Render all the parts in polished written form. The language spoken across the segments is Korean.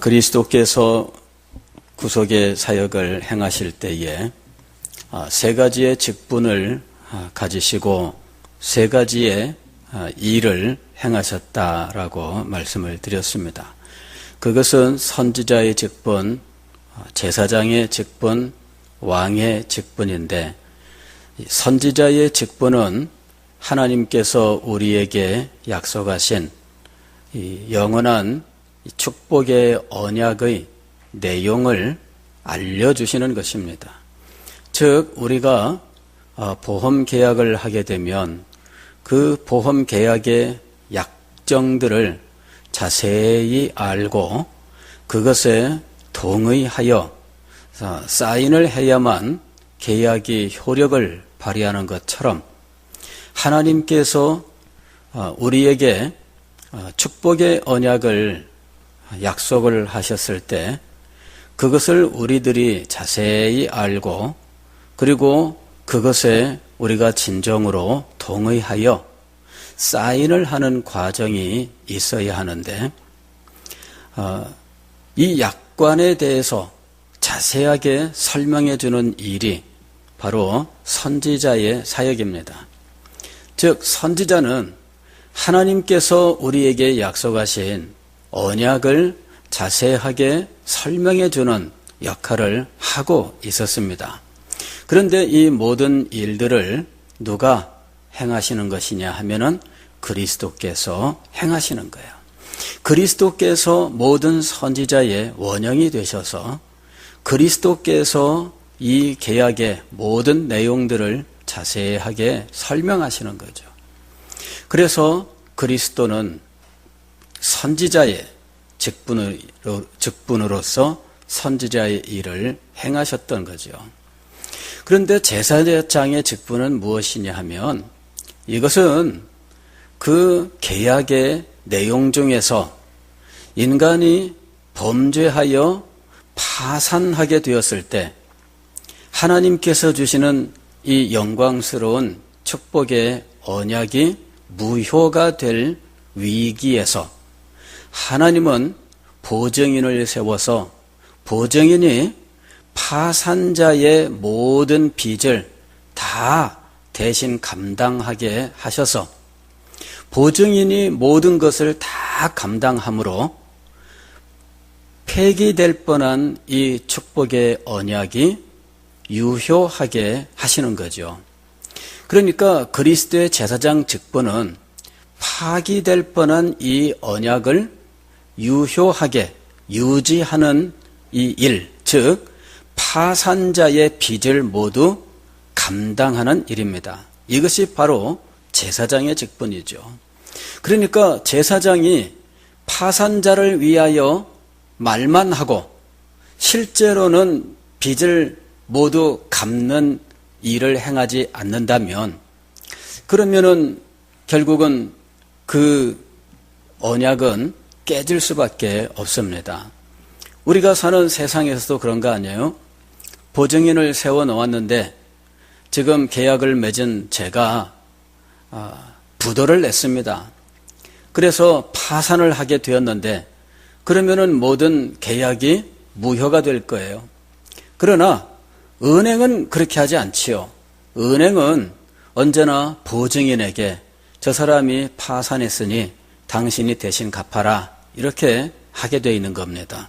그리스도께서 구속의 사역을 행하실 때에 세 가지의 직분을 가지시고 세 가지의 일을 행하셨다라고 말씀을 드렸습니다. 그것은 선지자의 직분, 제사장의 직분, 왕의 직분인데, 선지자의 직분은 하나님께서 우리에게 약속하신 이 영원한 축복의 언약의 내용을 알려주시는 것입니다. 즉, 우리가 보험 계약을 하게 되면 그 보험 계약의 약정들을 자세히 알고 그것에 동의하여 사인을 해야만 계약이 효력을 발휘하는 것처럼 하나님께서 우리에게 축복의 언약을 약속을 하셨을 때 그것을 우리들이 자세히 알고 그리고 그것에 우리가 진정으로 동의하여 사인을 하는 과정이 있어야 하는데 이 약관에 대해서 자세하게 설명해 주는 일이 바로 선지자의 사역입니다. 즉 선지자는 하나님께서 우리에게 약속하신 언약을 자세하게 설명해 주는 역할을 하고 있었습니다. 그런데 이 모든 일들을 누가 행하시는 것이냐 하면은 그리스도께서 행하시는 거예요. 그리스도께서 모든 선지자의 원형이 되셔서 그리스도께서 이 계약의 모든 내용들을 자세하게 설명하시는 거죠. 그래서 그리스도는 선지자의 직분으로서 선지자의 일을 행하셨던 거죠. 그런데 제사장의 직분은 무엇이냐 하면 이것은 그 계약의 내용 중에서 인간이 범죄하여 파산하게 되었을 때 하나님께서 주시는 이 영광스러운 축복의 언약이 무효가 될 위기에서 하나님은 보증인을 세워서 보증인이 파산자의 모든 빚을 다 대신 감당하게 하셔서 보증인이 모든 것을 다 감당함으로 폐기될 뻔한 이 축복의 언약이 유효하게 하시는 거죠. 그러니까 그리스도의 제사장 직분은 파기될 뻔한 이 언약을 유효하게 유지하는 이 일, 즉 파산자의 빚을 모두 감당하는 일입니다. 이것이 바로 제사장의 직분이죠. 그러니까 제사장이 파산자를 위하여 말만 하고 실제로는 빚을 모두 갚는 일을 행하지 않는다면 그러면은 결국은 그 언약은 깨질 수밖에 없습니다. 우리가 사는 세상에서도 그런 거 아니에요? 보증인을 세워 놓았는데 지금 계약을 맺은 제가 부도를 냈습니다. 그래서 파산을 하게 되었는데 그러면은 모든 계약이 무효가 될 거예요. 그러나 은행은 그렇게 하지 않지요. 은행은 언제나 보증인에게 저 사람이 파산했으니 당신이 대신 갚아라 이렇게 하게 되어 있는 겁니다.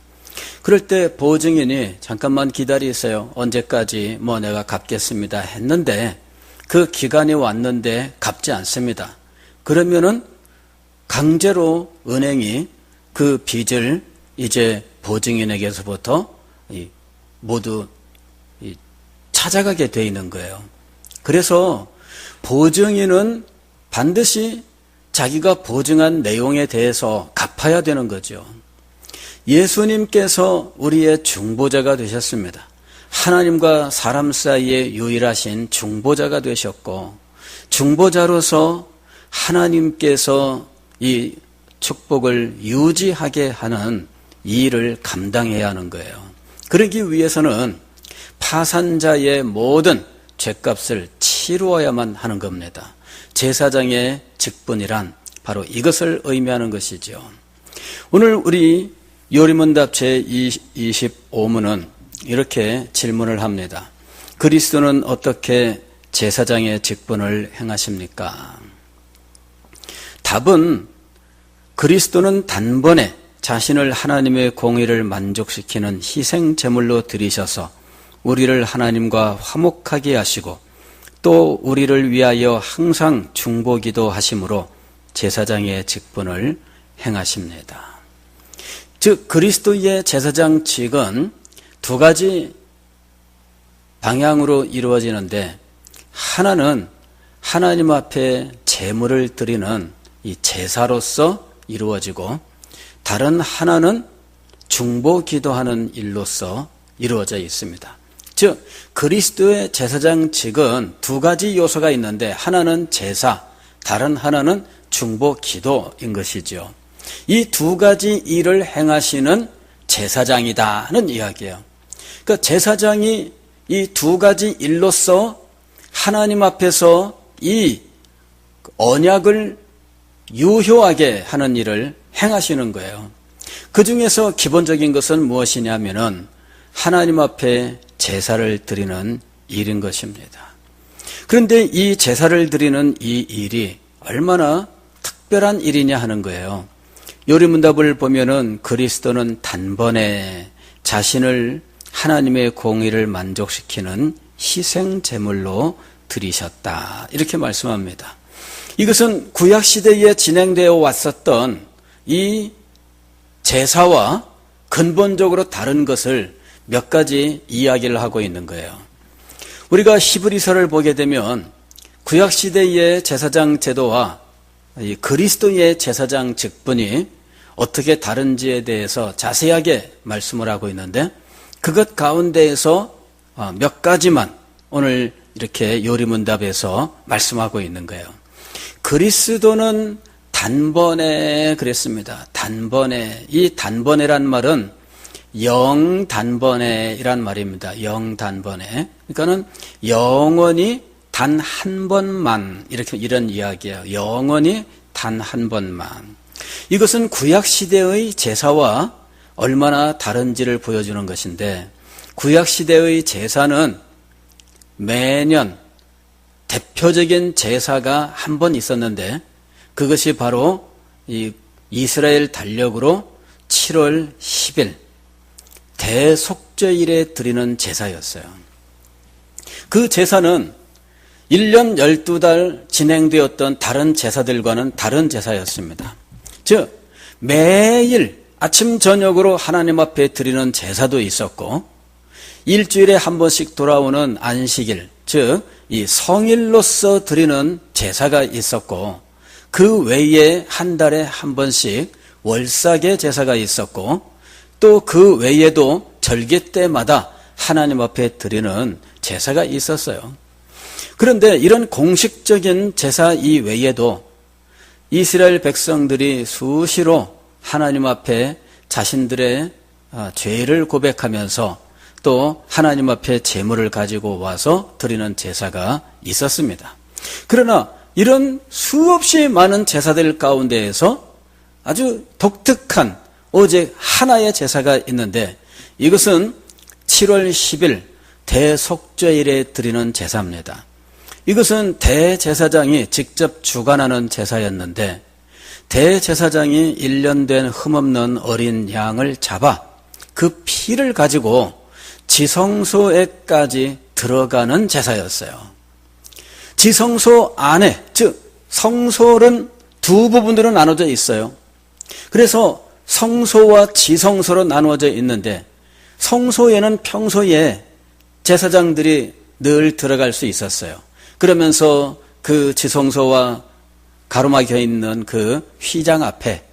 그럴 때 보증인이 잠깐만 기다리세요. 언제까지 내가 갚겠습니다 했는데 그 기간이 왔는데 갚지 않습니다. 그러면은 강제로 은행이 그 빚을 이제 보증인에게서부터 모두 찾아가게 되어 있는 거예요. 그래서 보증인은 반드시 자기가 보증한 내용에 대해서 갚아야 되는 거죠. 예수님께서 우리의 중보자가 되셨습니다. 하나님과 사람 사이에 유일하신 중보자가 되셨고 중보자로서 하나님께서 이 축복을 유지하게 하는 이 일을 감당해야 하는 거예요. 그러기 위해서는 파산자의 모든 죗값을 치루어야만 하는 겁니다. 제사장의 직분이란 바로 이것을 의미하는 것이죠. 오늘 우리 요리문답 제25문은 이렇게 질문을 합니다. 그리스도는 어떻게 제사장의 직분을 행하십니까? 답은 그리스도는 단번에 자신을 하나님의 공의를 만족시키는 희생 제물로 드리셔서 우리를 하나님과 화목하게 하시고 또 우리를 위하여 항상 중보기도 하심으로 제사장의 직분을 행하십니다. 즉 그리스도의 제사장직은 두 가지 방향으로 이루어지는데, 하나는 하나님 앞에 제물을 드리는 이 제사로서 이루어지고, 다른 하나는 중보 기도하는 일로서 이루어져 있습니다. 즉 그리스도의 제사장직은 두 가지 요소가 있는데, 하나는 제사, 다른 하나는 중보 기도인 것이죠. 이 두 가지 일을 행하시는 제사장이다는 이야기예요. 그러니까 제사장이 이 두 가지 일로서 하나님 앞에서 이 언약을 유효하게 하는 일을 행하시는 거예요. 그 중에서 기본적인 것은 무엇이냐면은 하나님 앞에 제사를 드리는 일인 것입니다. 그런데 이 제사를 드리는 이 일이 얼마나 특별한 일이냐 하는 거예요. 요리문답을 보면은 그리스도는 단번에 자신을 하나님의 공의를 만족시키는 희생 제물로 드리셨다, 이렇게 말씀합니다. 이것은 구약 시대에 진행되어 왔었던 이 제사와 근본적으로 다른 것을 몇 가지 이야기를 하고 있는 거예요. 우리가 히브리서를 보게 되면 구약 시대의 제사장 제도와 이 그리스도의 제사장 직분이 어떻게 다른지에 대해서 자세하게 말씀을 하고 있는데, 그것 가운데에서 몇 가지만 오늘 이렇게 요리문답에서 말씀하고 있는 거예요. 그리스도는 단번에 그랬습니다. 단번에. 이 단번에란 말은 영단번에이란 말입니다. 영단번에. 그러니까는 영원히 단 한 번만, 이런 이야기예요. 영원히 단 한 번만. 이것은 구약 시대의 제사와 얼마나 다른지를 보여주는 것인데, 구약 시대의 제사는 매년 대표적인 제사가 한 번 있었는데, 그것이 바로 이 이스라엘 달력으로 7월 10일 대속죄일에 드리는 제사였어요. 그 제사는 1년 12달 진행되었던 다른 제사들과는 다른 제사였습니다. 즉 매일 아침 저녁으로 하나님 앞에 드리는 제사도 있었고, 일주일에 한 번씩 돌아오는 안식일, 즉 이 성일로서 드리는 제사가 있었고, 그 외에 한 달에 한 번씩 월삭의 제사가 있었고, 또 그 외에도 절기 때마다 하나님 앞에 드리는 제사가 있었어요. 그런데 이런 공식적인 제사 이외에도 이스라엘 백성들이 수시로 하나님 앞에 자신들의 죄를 고백하면서 또 하나님 앞에 제물을 가지고 와서 드리는 제사가 있었습니다. 그러나 이런 수없이 많은 제사들 가운데에서 아주 독특한 오직 하나의 제사가 있는데, 이것은 7월 10일 대속죄일에 드리는 제사입니다. 이것은 대제사장이 직접 주관하는 제사였는데, 대제사장이 1년 된 흠없는 어린 양을 잡아 그 피를 가지고 지성소에까지 들어가는 제사였어요. 지성소 안에, 즉 성소는 두 부분으로 나눠져 있어요. 그래서 성소와 지성소로 나누어져 있는데, 성소에는 평소에 제사장들이 늘 들어갈 수 있었어요. 그러면서 그 지성소와 가로막혀 있는 그 휘장 앞에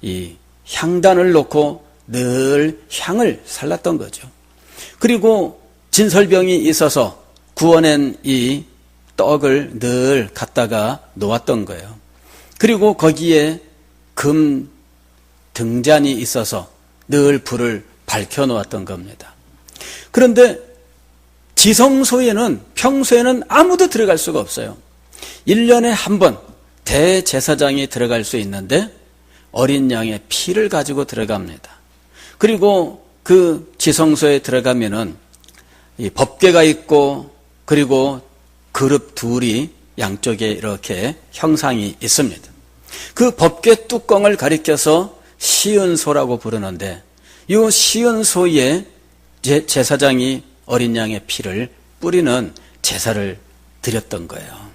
이 향단을 놓고 늘 향을 살랐던 거죠. 그리고 진설병이 있어서 구워낸 이 떡을 늘 갖다가 놓았던 거예요. 그리고 거기에 금 등잔이 있어서 늘 불을 밝혀 놓았던 겁니다. 그런데 지성소에는 평소에는 아무도 들어갈 수가 없어요. 1년에 한 번 대제사장이 들어갈 수 있는데 어린 양의 피를 가지고 들어갑니다. 그리고 그 지성소에 들어가면은 이 법궤가 있고 그리고 그룹 둘이 양쪽에 이렇게 형상이 있습니다. 그 법궤 뚜껑을 가리켜서 시은소라고 부르는데 이 시은소에 제사장이 어린 양의 피를 뿌리는 제사를 드렸던 거예요.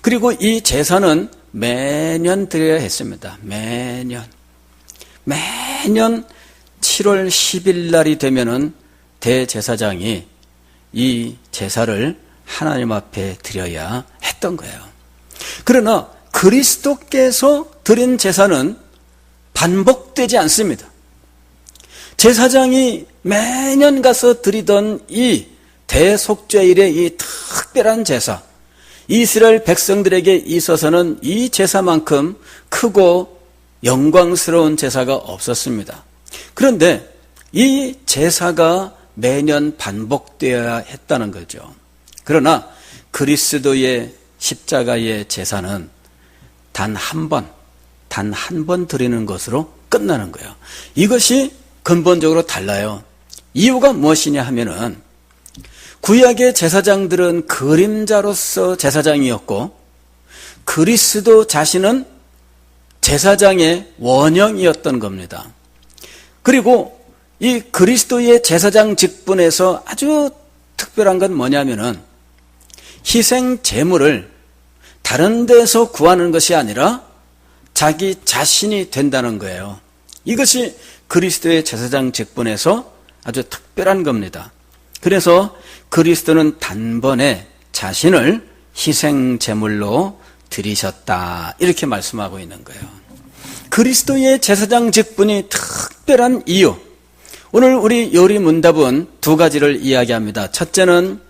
그리고 이 제사는 매년 드려야 했습니다. 매년 7월 10일 날이 되면은 대제사장이 이 제사를 하나님 앞에 드려야 했던 거예요. 그러나 그리스도께서 드린 제사는 반복되지 않습니다. 제사장이 매년 가서 드리던 이 대속죄일의 이 특별한 제사, 이스라엘 백성들에게 있어서는 이 제사만큼 크고 영광스러운 제사가 없었습니다. 그런데 이 제사가 매년 반복되어야 했다는 거죠. 그러나 그리스도의 십자가의 제사는 단 한 번 드리는 것으로 끝나는 거예요. 이것이 근본적으로 달라요. 이유가 무엇이냐 하면은 구약의 제사장들은 그림자로서 제사장이었고 그리스도 자신은 제사장의 원형이었던 겁니다. 그리고 이 그리스도의 제사장 직분에서 아주 특별한 건 뭐냐면은 희생 제물을 다른 데서 구하는 것이 아니라 자기 자신이 된다는 거예요. 이것이 그리스도의 제사장 직분에서 아주 특별한 겁니다. 그래서 그리스도는 단번에 자신을 희생 제물로 드리셨다 이렇게 말씀하고 있는 거예요. 그리스도의 제사장 직분이 특별한 이유, 오늘 우리 요리 문답은 두 가지를 이야기합니다. 첫째는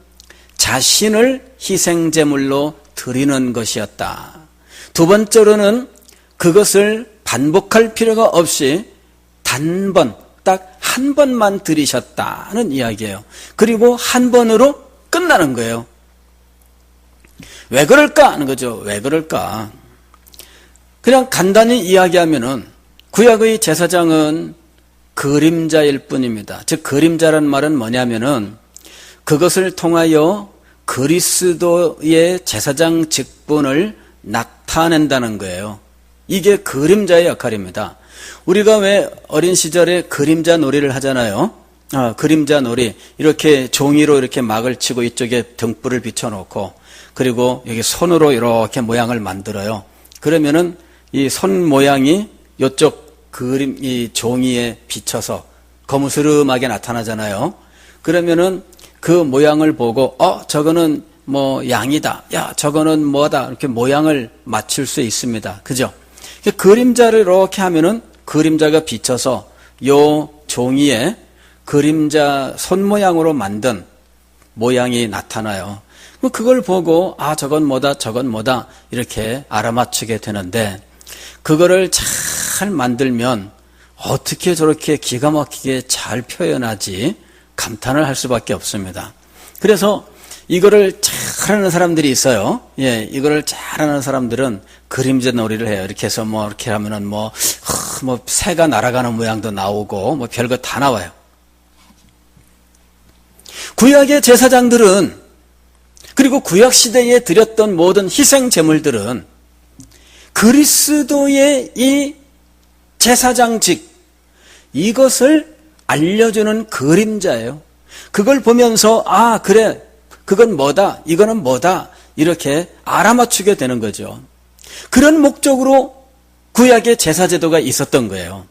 자신을 희생 제물로 드리는 것이었다. 두 번째로는 그것을 반복할 필요가 없이 단번, 딱 한 번만 드리셨다는 이야기예요. 그리고 한 번으로 끝나는 거예요. 왜 그럴까 하는 거죠. 왜 그럴까? 그냥 간단히 이야기하면은 구약의 제사장은 그림자일 뿐입니다. 즉 그림자란 말은 뭐냐면은 그것을 통하여 그리스도의 제사장 직분을 나타낸다는 거예요. 이게 그림자의 역할입니다. 우리가 왜 어린 시절에 그림자 놀이를 하잖아요. 그림자 놀이, 이렇게 종이로 이렇게 막을 치고 이쪽에 등불을 비춰놓고 그리고 여기 손으로 이렇게 모양을 만들어요. 그러면은 이 손 모양이 이쪽 그림, 이 종이에 비쳐서 거무스름하게 나타나잖아요. 그러면은 그 모양을 보고 저거는 뭐 양이다, 야 저거는 뭐다, 이렇게 모양을 맞출 수 있습니다. 그죠? 그림자를 이렇게 하면은 그림자가 비쳐서 요 종이에 그림자 손 모양으로 만든 모양이 나타나요. 그걸 보고 저건 뭐다 저건 뭐다 이렇게 알아맞추게 되는데 그거를 잘 만들면 어떻게 저렇게 기가 막히게 잘 표현하지 감탄을 할 수밖에 없습니다. 그래서 이거를 잘하는 사람들이 있어요. 예, 이거를 잘하는 사람들은 그림자 놀이를 해요. 이렇게 해서 이렇게 하면은 새가 날아가는 모양도 나오고 별거 다 나와요. 구약의 제사장들은 그리고 구약 시대에 드렸던 모든 희생 제물들은 그리스도의 이 제사장직 이것을 알려주는 그림자예요. 그걸 보면서 그래 그건 뭐다 이거는 뭐다 이렇게 알아맞추게 되는 거죠. 그런 목적으로 구약의 제사제도가 있었던 거예요.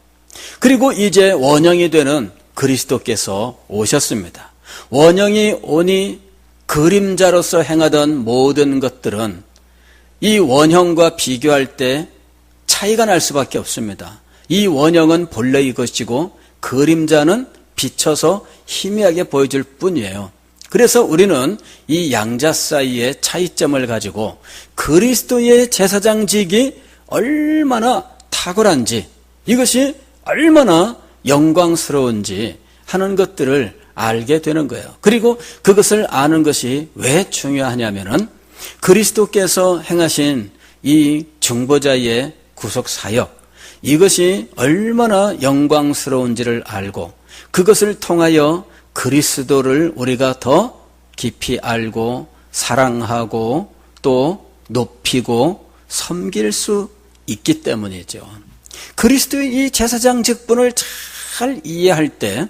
그리고 이제 원형이 되는 그리스도께서 오셨습니다. 원형이 오니 그림자로서 행하던 모든 것들은 이 원형과 비교할 때 차이가 날 수밖에 없습니다. 이 원형은 본래의 것이고 그림자는 비춰서 희미하게 보여줄 뿐이에요. 그래서 우리는 이 양자 사이의 차이점을 가지고 그리스도의 제사장직이 얼마나 탁월한지 이것이 얼마나 영광스러운지 하는 것들을 알게 되는 거예요. 그리고 그것을 아는 것이 왜 중요하냐면은 그리스도께서 행하신 이 중보자의 구속 사역 이것이 얼마나 영광스러운지를 알고 그것을 통하여 그리스도를 우리가 더 깊이 알고 사랑하고 또 높이고 섬길 수 있기 때문이죠. 그리스도의 이 제사장 직분을 잘 이해할 때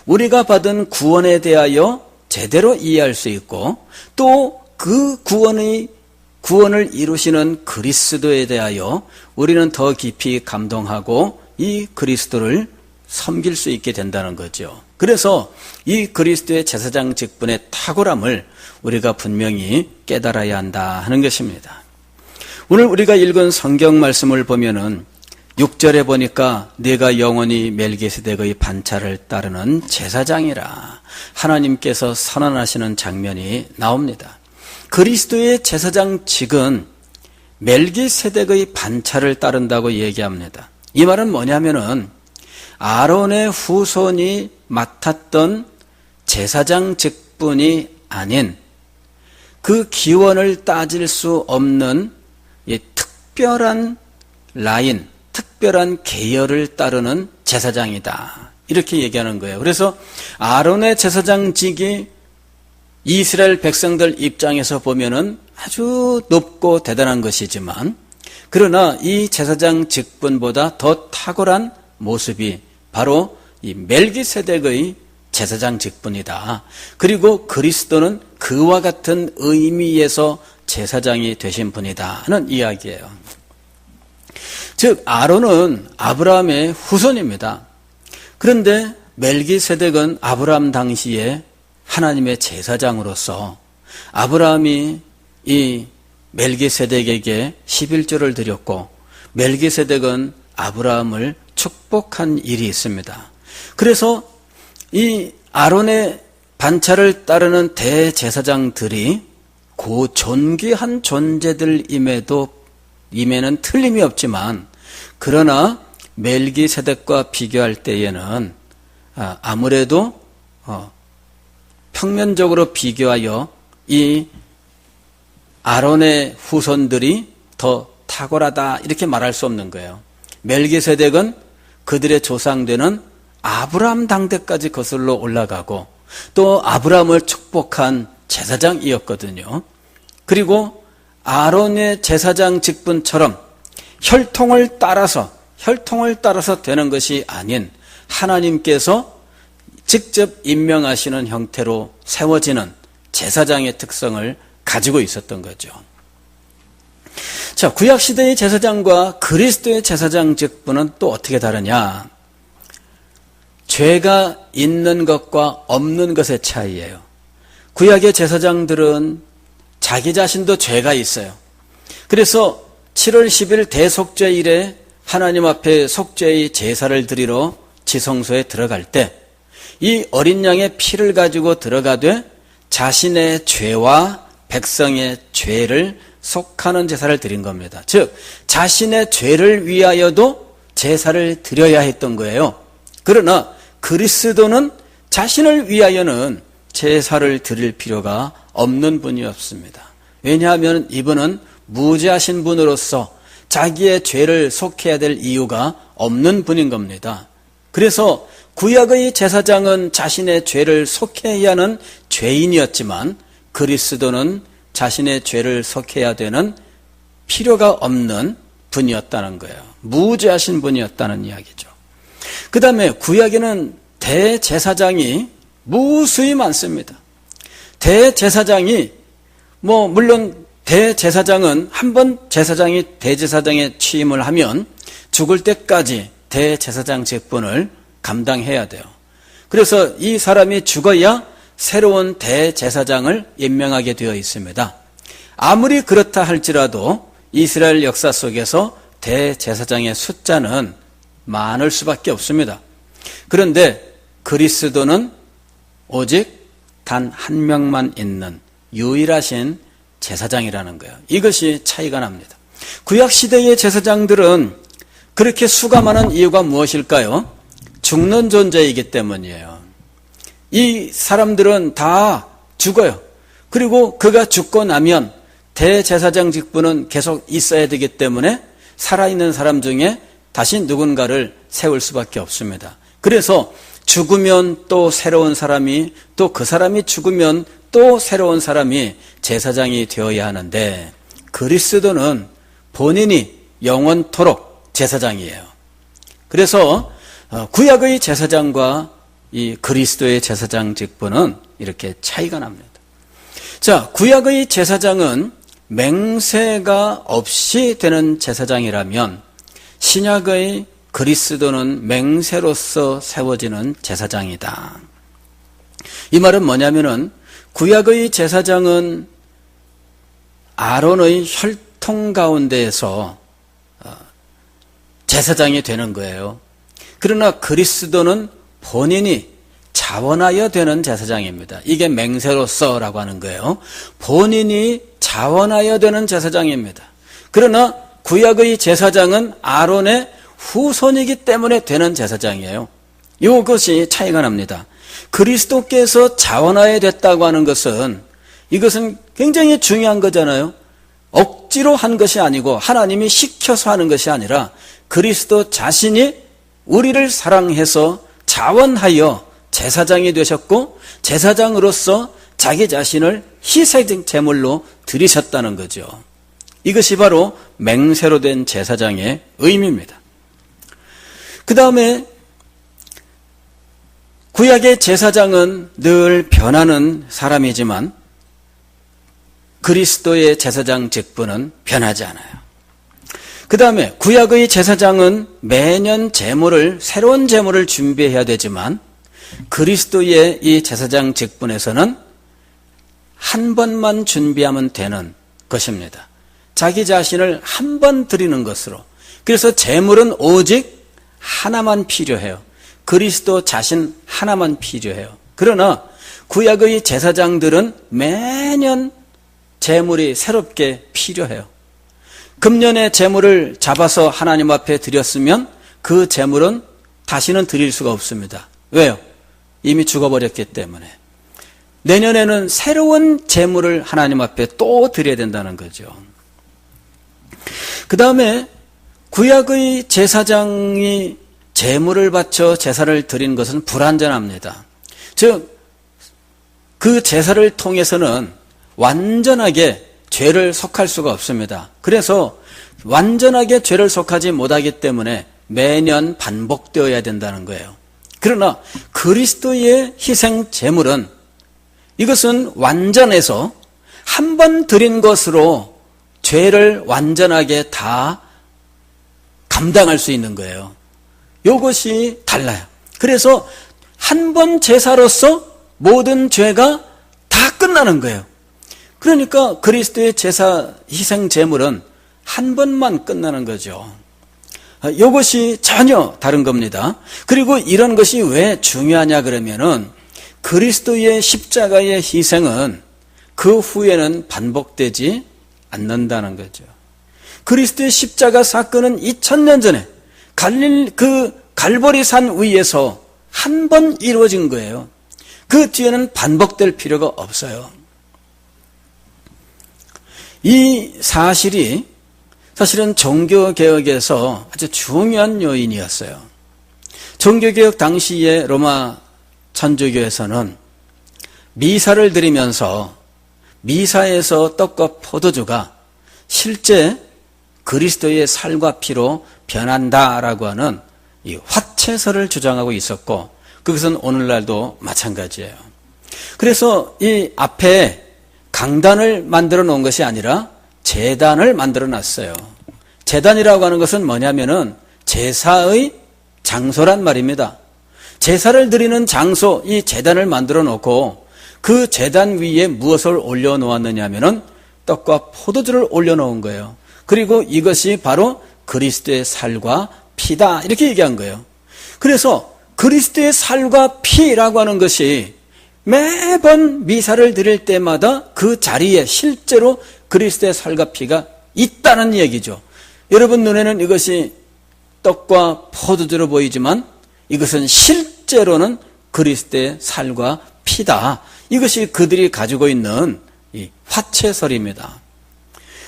우리가 받은 구원에 대하여 제대로 이해할 수 있고 또 그 구원을 이루시는 그리스도에 대하여 우리는 더 깊이 감동하고 이 그리스도를 섬길 수 있게 된다는 거죠. 그래서 이 그리스도의 제사장 직분의 탁월함을 우리가 분명히 깨달아야 한다 하는 것입니다. 오늘 우리가 읽은 성경 말씀을 보면은 6절에 보니까 네가 영원히 멜기세덱의 반차를 따르는 제사장이라 하나님께서 선언하시는 장면이 나옵니다. 그리스도의 제사장직은 멜기세덱의 반차를 따른다고 얘기합니다. 이 말은 뭐냐면은 아론의 후손이 맡았던 제사장 직분이 아닌 그 기원을 따질 수 없는 이 특별한 라인, 특별한 계열을 따르는 제사장이다. 이렇게 얘기하는 거예요. 그래서 아론의 제사장직이 이스라엘 백성들 입장에서 보면은 아주 높고 대단한 것이지만 그러나 이 제사장 직분보다 더 탁월한 모습이 바로 이 멜기세덱의 제사장 직분이다. 그리고 그리스도는 그와 같은 의미에서 제사장이 되신 분이다 하는 이야기예요. 즉 아론은 아브라함의 후손입니다. 그런데 멜기세덱은 아브라함 당시에 하나님의 제사장으로서 아브라함이 이 멜기세덱에게 11조를 드렸고 멜기세덱은 아브라함을 축복한 일이 있습니다. 그래서 이 아론의 반차를 따르는 대제사장들이 고 존귀한 존재들임에는 틀림이 없지만 그러나 멜기세덱과 비교할 때에는 아무래도 평면적으로 비교하여 이 아론의 후손들이 더 탁월하다 이렇게 말할 수 없는 거예요. 멜기세덱은 그들의 조상되는 아브라함 당대까지 거슬러 올라가고 또 아브라함을 축복한 제사장이었거든요. 그리고 아론의 제사장 직분처럼 혈통을 따라서 되는 것이 아닌 하나님께서 직접 임명하시는 형태로 세워지는 제사장의 특성을 가지고 있었던 거죠. 자, 구약시대의 제사장과 그리스도의 제사장 직분은 또 어떻게 다르냐? 죄가 있는 것과 없는 것의 차이예요. 구약의 제사장들은 자기 자신도 죄가 있어요. 그래서 7월 10일 대속죄일에 하나님 앞에 속죄의 제사를 드리러 지성소에 들어갈 때 이 어린 양의 피를 가지고 들어가되 자신의 죄와 백성의 죄를 속하는 제사를 드린 겁니다. 즉 자신의 죄를 위하여도 제사를 드려야 했던 거예요. 그러나 그리스도는 자신을 위하여는 제사를 드릴 필요가 없는 분이었습니다. 왜냐하면 이분은 무죄하신 분으로서 자기의 죄를 속해야 될 이유가 없는 분인 겁니다. 그래서 구약의 제사장은 자신의 죄를 속해야 하는 죄인이었지만 그리스도는 자신의 죄를 속해야 되는 필요가 없는 분이었다는 거예요. 무죄하신 분이었다는 이야기죠. 그 다음에 구약에는 대제사장이 무수히 많습니다. 대제사장이 물론 대제사장은 한번 대제사장에 취임을 하면 죽을 때까지 대제사장 직분을 감당해야 돼요. 그래서 이 사람이 죽어야 새로운 대제사장을 임명하게 되어 있습니다. 아무리 그렇다 할지라도 이스라엘 역사 속에서 대제사장의 숫자는 많을 수밖에 없습니다. 그런데 그리스도는 오직 단 한 명만 있는 유일하신 제사장이라는 거예요. 이것이 차이가 납니다. 구약시대의 제사장들은 그렇게 수가 많은 이유가 무엇일까요? 죽는 존재이기 때문이에요. 이 사람들은 다 죽어요. 그리고 그가 죽고 나면 대제사장 직분은 계속 있어야 되기 때문에 살아있는 사람 중에 다시 누군가를 세울 수밖에 없습니다. 그래서 죽으면 또 새로운 사람이, 또 그 사람이 죽으면 또 새로운 사람이 제사장이 되어야 하는데, 그리스도는 본인이 영원토록 제사장이에요. 그래서 구약의 제사장과 이 그리스도의 제사장 직분은 이렇게 차이가 납니다. 자, 구약의 제사장은 맹세가 없이 되는 제사장이라면 신약의 그리스도는 맹세로서 세워지는 제사장이다. 이 말은 뭐냐면은 구약의 제사장은 아론의 혈통 가운데에서 제사장이 되는 거예요. 그러나 그리스도는 본인이 자원하여 되는 제사장입니다. 이게 맹세로서라고 하는 거예요. 본인이 자원하여 되는 제사장입니다. 그러나 구약의 제사장은 아론의 후손이기 때문에 되는 제사장이에요. 이것이 차이가 납니다. 그리스도께서 자원하여 됐다고 하는 것은 이것은 굉장히 중요한 거잖아요. 억지로 한 것이 아니고 하나님이 시켜서 하는 것이 아니라 그리스도 자신이 우리를 사랑해서 자원하여 제사장이 되셨고 제사장으로서 자기 자신을 희생 제물로 드리셨다는 거죠. 이것이 바로 맹세로 된 제사장의 의미입니다. 그 다음에 구약의 제사장은 늘 변하는 사람이지만 그리스도의 제사장 직분은 변하지 않아요. 그 다음에 구약의 제사장은 매년 새로운 제물을 준비해야 되지만 그리스도의 이 제사장 직분에서는 한 번만 준비하면 되는 것입니다. 자기 자신을 한 번 드리는 것으로. 그래서 제물은 오직 하나만 필요해요. 그리스도 자신 하나만 필요해요. 그러나 구약의 제사장들은 매년 제물이 새롭게 필요해요. 금년에 제물을 잡아서 하나님 앞에 드렸으면 그 제물은 다시는 드릴 수가 없습니다. 왜요? 이미 죽어버렸기 때문에. 내년에는 새로운 제물을 하나님 앞에 또 드려야 된다는 거죠. 그 다음에 구약의 제사장이 제물을 바쳐 제사를 드린 것은 불완전합니다. 즉, 그 제사를 통해서는 완전하게 죄를 속할 수가 없습니다. 그래서 완전하게 죄를 속하지 못하기 때문에 매년 반복되어야 된다는 거예요. 그러나 그리스도의 희생 제물은 이것은 완전해서 한 번 드린 것으로 죄를 완전하게 다 감당할 수 있는 거예요. 이것이 달라요. 그래서 한 번 제사로서 모든 죄가 다 끝나는 거예요. 그러니까 그리스도의 제사 희생 제물은 한 번만 끝나는 거죠. 이것이 전혀 다른 겁니다. 그리고 이런 것이 왜 중요하냐 그러면은 그리스도의 십자가의 희생은 그 후에는 반복되지 않는다는 거죠. 그리스도의 십자가 사건은 2000년 전에 갈보리산 위에서 한 번 이루어진 거예요. 그 뒤에는 반복될 필요가 없어요. 이 사실이 사실은 종교개혁에서 아주 중요한 요인이었어요. 종교개혁 당시에 로마 천주교에서는 미사를 드리면서 미사에서 떡과 포도주가 실제 그리스도의 살과 피로 변한다라고 하는 이 화채설을 주장하고 있었고 그것은 오늘날도 마찬가지예요. 그래서 이 앞에 강단을 만들어 놓은 것이 아니라 제단을 만들어 놨어요. 제단이라고 하는 것은 뭐냐면은 제사의 장소란 말입니다. 제사를 드리는 장소, 이 제단을 만들어 놓고 그 제단 위에 무엇을 올려 놓았느냐 하면은 떡과 포도주를 올려 놓은 거예요. 그리고 이것이 바로 그리스도의 살과 피다 이렇게 얘기한 거예요. 그래서 그리스도의 살과 피라고 하는 것이 매번 미사를 드릴 때마다 그 자리에 실제로 그리스도의 살과 피가 있다는 얘기죠. 여러분 눈에는 이것이 떡과 포도주로 보이지만 이것은 실제로는 그리스도의 살과 피다. 이것이 그들이 가지고 있는 이 화채설입니다.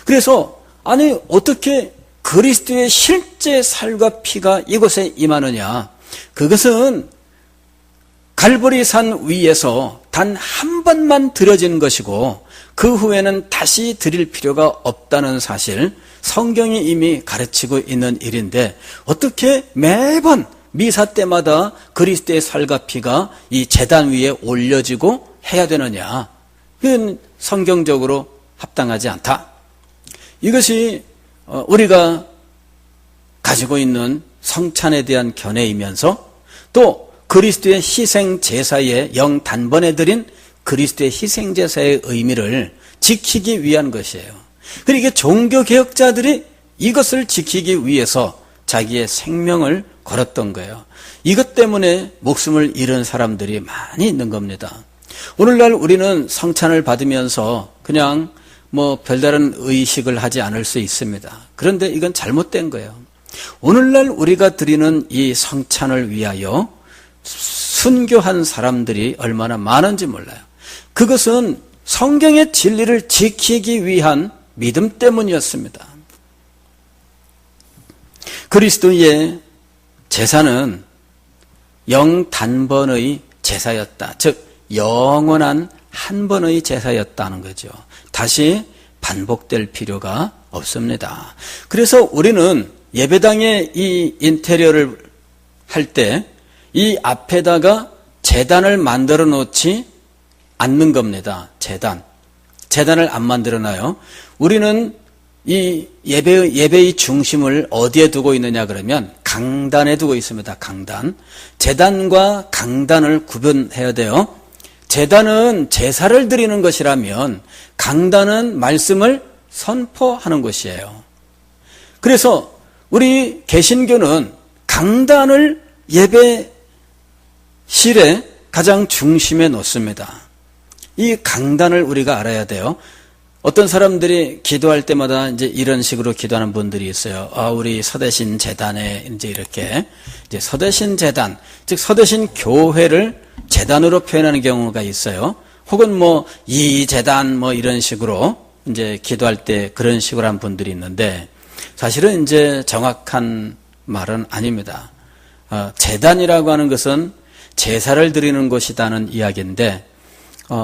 그래서 아니 어떻게 그리스도의 실제 살과 피가 이곳에 임하느냐? 그것은 갈보리산 위에서 단 한 번만 드려진 것이고 그 후에는 다시 드릴 필요가 없다는 사실, 성경이 이미 가르치고 있는 일인데 어떻게 매번 미사 때마다 그리스도의 살과 피가 이 제단 위에 올려지고 해야 되느냐? 이건 성경적으로 합당하지 않다. 이것이 우리가 가지고 있는 성찬에 대한 견해이면서 또 그리스도의 희생 제사의 영 단번에 드린 그리스도의 희생 제사의 의미를 지키기 위한 것이에요. 그러니까 종교개혁자들이 이것을 지키기 위해서 자기의 생명을 걸었던 거예요. 이것 때문에 목숨을 잃은 사람들이 많이 있는 겁니다. 오늘날 우리는 성찬을 받으면서 그냥 별다른 의식을 하지 않을 수 있습니다. 그런데 이건 잘못된 거예요. 오늘날 우리가 드리는 이 성찬을 위하여 순교한 사람들이 얼마나 많은지 몰라요. 그것은 성경의 진리를 지키기 위한 믿음 때문이었습니다. 그리스도의 제사는 영단번의 제사였다. 즉 영원한 한 번의 제사였다는 거죠. 다시 반복될 필요가 없습니다. 그래서 우리는 예배당의 이 인테리어를 할 때 이 앞에다가 제단을 만들어 놓지 않는 겁니다. 제단을 안 만들어 놔요. 우리는 이 예배의 중심을 어디에 두고 있느냐 그러면 강단에 두고 있습니다. 강단. 제단과 강단을 구분해야 돼요. 제단은 제사를 드리는 것이라면 강단은 말씀을 선포하는 것이에요. 그래서 우리 개신교는 강단을 예배실에 가장 중심에 놓습니다. 이 강단을 우리가 알아야 돼요. 어떤 사람들이 기도할 때마다 이제 이런 식으로 기도하는 분들이 있어요. 우리 서대신 재단에 이제 서대신 재단, 즉 서대신 교회를 재단으로 표현하는 경우가 있어요. 혹은 이 재단 이런 식으로 이제 기도할 때 그런 식으로 한 분들이 있는데 사실은 이제 정확한 말은 아닙니다. 재단이라고 하는 것은 제사를 드리는 곳이라는 이야기인데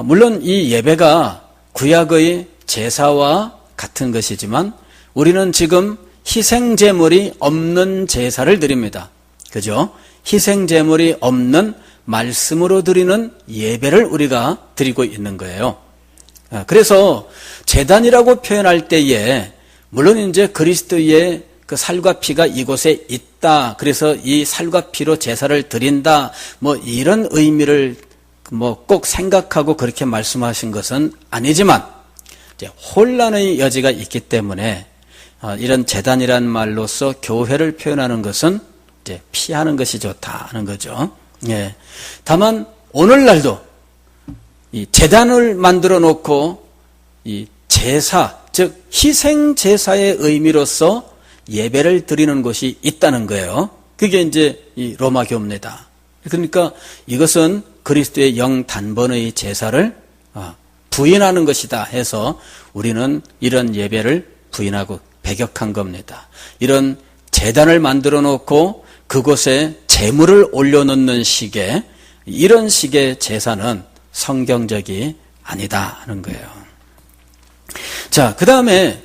물론 이 예배가 구약의 제사와 같은 것이지만 우리는 지금 희생제물이 없는 제사를 드립니다. 그죠? 희생제물이 없는 말씀으로 드리는 예배를 우리가 드리고 있는 거예요. 그래서 제단이라고 표현할 때에 물론 이제 그리스도의 그 살과 피가 이곳에 있다. 그래서 이 살과 피로 제사를 드린다. 이런 의미를 꼭 생각하고 그렇게 말씀하신 것은 아니지만 이제 혼란의 여지가 있기 때문에 이런 제단이라는 말로서 교회를 표현하는 것은 이제 피하는 것이 좋다는 거죠. 예. 다만 오늘날도 이 제단을 만들어 놓고 이 제사, 즉 희생 제사의 의미로서 예배를 드리는 곳이 있다는 거예요. 그게 이제 이 로마 교입니다. 그러니까 이것은 그리스도의 영 단번의 제사를 부인하는 것이다 해서 우리는 이런 예배를 부인하고 배격한 겁니다. 이런 제단을 만들어 놓고 그곳에 제물을 올려놓는 식의 이런 식의 제사는 성경적이 아니다 하는 거예요. 자, 그 다음에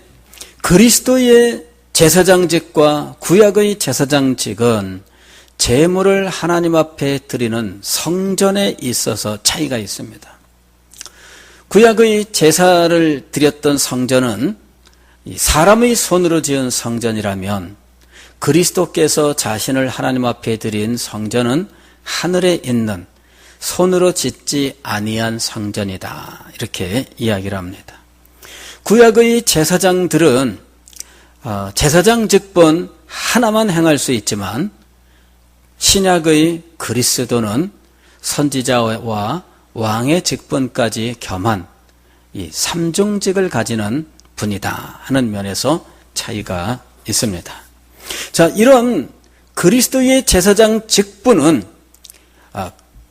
그리스도의 제사장직과 구약의 제사장직은 제물을 하나님 앞에 드리는 성전에 있어서 차이가 있습니다. 구약의 제사를 드렸던 성전은 사람의 손으로 지은 성전이라면 그리스도께서 자신을 하나님 앞에 드린 성전은 하늘에 있는 손으로 짓지 아니한 성전이다. 이렇게 이야기를 합니다. 구약의 제사장들은 제사장 직분 하나만 행할 수 있지만 신약의 그리스도는 선지자와 왕의 직분까지 겸한 이 삼중직을 가지는 분이다 하는 면에서 차이가 있습니다. 자, 이런 그리스도의 제사장 직분은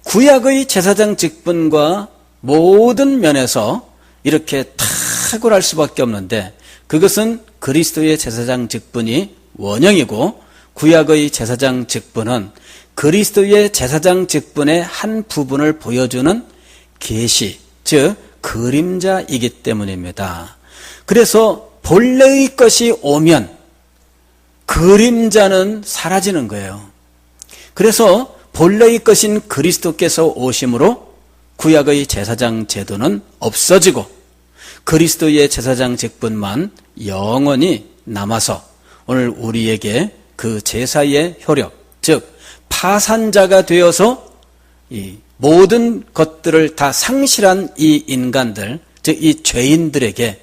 구약의 제사장 직분과 모든 면에서 이렇게 탁월할 수밖에 없는데 그것은 그리스도의 제사장 직분이 원형이고 구약의 제사장 직분은 그리스도의 제사장 직분의 한 부분을 보여주는 계시, 즉 그림자이기 때문입니다. 그래서 본래의 것이 오면 그림자는 사라지는 거예요. 그래서 본래의 것인 그리스도께서 오심으로 구약의 제사장 제도는 없어지고 그리스도의 제사장 직분만 영원히 남아서 오늘 우리에게 그 제사의 효력, 즉 파산자가 되어서 이 모든 것들을 다 상실한 이 인간들, 즉 이 죄인들에게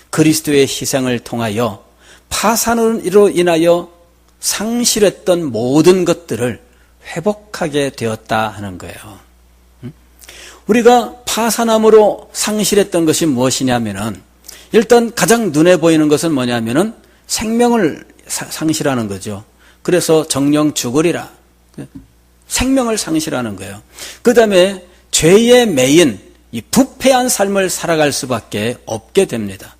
그리스도의 희생을 통하여 파산으로 인하여 상실했던 모든 것들을 회복하게 되었다 하는 거예요. 우리가 파산함으로 상실했던 것이 무엇이냐면은 일단 가장 눈에 보이는 것은 뭐냐면은 생명을 상실하는 거죠. 그래서 정령 죽으리라. 생명을 상실하는 거예요. 그 다음에 죄에 매인 이 부패한 삶을 살아갈 수밖에 없게 됩니다.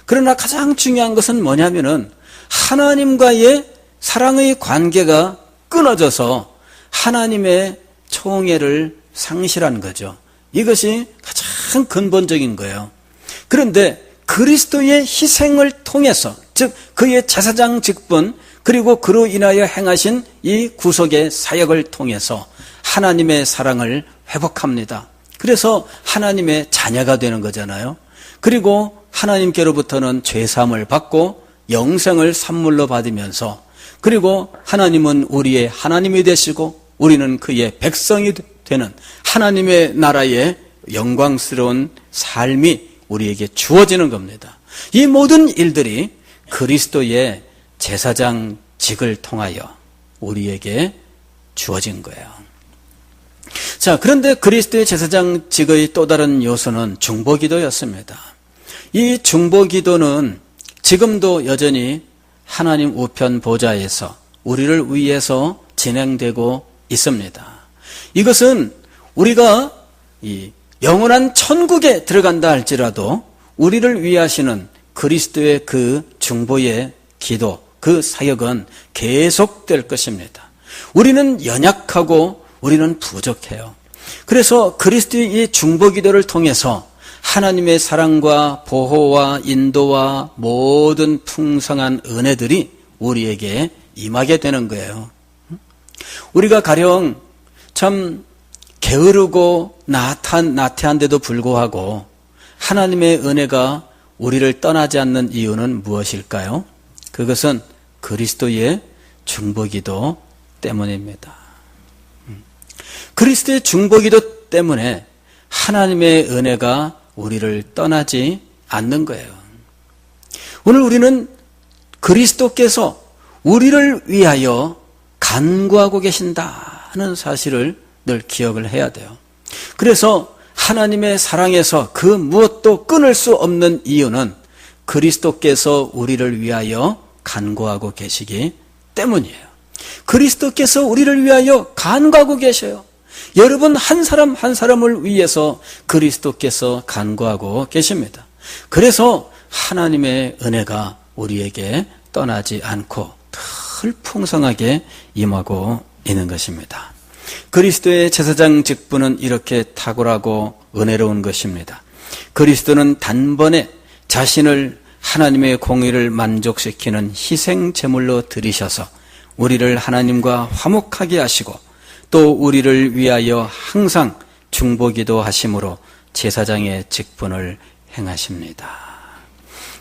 그러나 가장 중요한 것은 뭐냐면은 하나님과의 사랑의 관계가 끊어져서 하나님의 총애를 상실한 거죠. 이것이 가장 근본적인 거예요. 그런데 그리스도의 희생을 통해서, 즉 그의 제사장 직분 그리고 그로 인하여 행하신 이 구속의 사역을 통해서 하나님의 사랑을 회복합니다. 그래서 하나님의 자녀가 되는 거잖아요. 그리고 하나님께로부터는 죄사함을 받고 영생을 선물로 받으면서, 그리고 하나님은 우리의 하나님이 되시고 우리는 그의 백성이 되는 하나님의 나라의 영광스러운 삶이 우리에게 주어지는 겁니다. 이 모든 일들이 그리스도의 제사장직을 통하여 우리에게 주어진 거예요. 자, 그런데 그리스도의 제사장직의 또 다른 요소는 중보기도였습니다. 이 중보기도는 지금도 여전히 하나님 우편 보좌에서 우리를 위해서 진행되고 있습니다. 이것은 우리가 이 영원한 천국에 들어간다 할지라도 우리를 위하시는 그리스도의 그 중보의 기도, 그 사역은 계속될 것입니다. 우리는 연약하고 우리는 부족해요. 그래서 그리스도의 이 중보기도를 통해서 하나님의 사랑과 보호와 인도와 모든 풍성한 은혜들이 우리에게 임하게 되는 거예요. 우리가 가령 참 게으르고 나태한데도 불구하고 하나님의 은혜가 우리를 떠나지 않는 이유는 무엇일까요? 그것은 그리스도의 중보기도 때문입니다. 그리스도의 중보기도 때문에 하나님의 은혜가 우리를 떠나지 않는 거예요. 오늘 우리는 그리스도께서 우리를 위하여 간구하고 계신다는 사실을 늘 기억을 해야 돼요. 그래서 하나님의 사랑에서 그 무엇도 끊을 수 없는 이유는 그리스도께서 우리를 위하여 간구하고 계시기 때문이에요. 그리스도께서 우리를 위하여 간구하고 계셔요. 여러분 한 사람 한 사람을 위해서 그리스도께서 간구하고 계십니다. 그래서 하나님의 은혜가 우리에게 떠나지 않고 늘 풍성하게 임하고 있는 것입니다. 그리스도의 제사장 직분은 이렇게 탁월하고 은혜로운 것입니다. 그리스도는 단번에 자신을 하나님의 공의를 만족시키는 희생 제물로 드리셔서 우리를 하나님과 화목하게 하시고 또 우리를 위하여 항상 중보기도 하심으로 제사장의 직분을 행하십니다.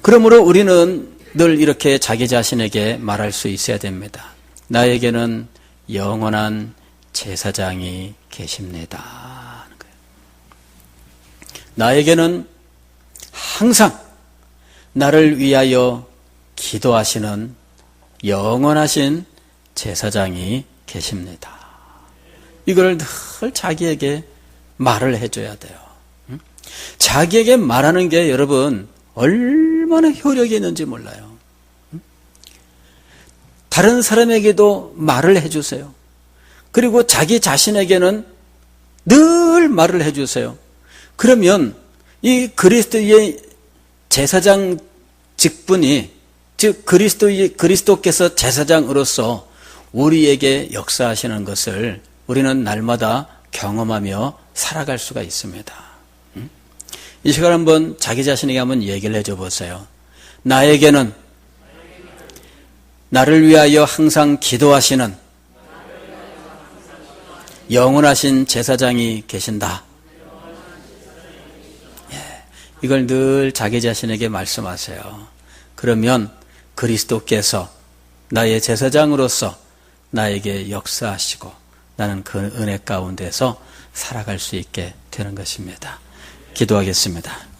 그러므로 우리는 늘 이렇게 자기 자신에게 말할 수 있어야 됩니다. 나에게는 영원한 제사장이 계십니다. 나에게는 항상 나를 위하여 기도하시는 영원하신 제사장이 계십니다. 이걸 늘 자기에게 말을 해줘야 돼요. 자기에게 말하는 게 여러분 얼마나 효력이 있는지 몰라요. 다른 사람에게도 말을 해주세요. 그리고 자기 자신에게는 늘 말을 해주세요. 그러면 이 그리스도의 제사장 직분이, 즉 그리스도께서 제사장으로서 우리에게 역사하시는 것을 우리는 날마다 경험하며 살아갈 수가 있습니다. 이 시간 한번 자기 자신에게 한번 얘기를 해줘 보세요. 나에게는 나를 위하여 항상 기도하시는 영원하신 제사장이 계신다. 이걸 늘 자기 자신에게 말씀하세요. 그러면 그리스도께서 나의 제사장으로서 나에게 역사하시고 나는 그 은혜 가운데서 살아갈 수 있게 되는 것입니다. 기도하겠습니다.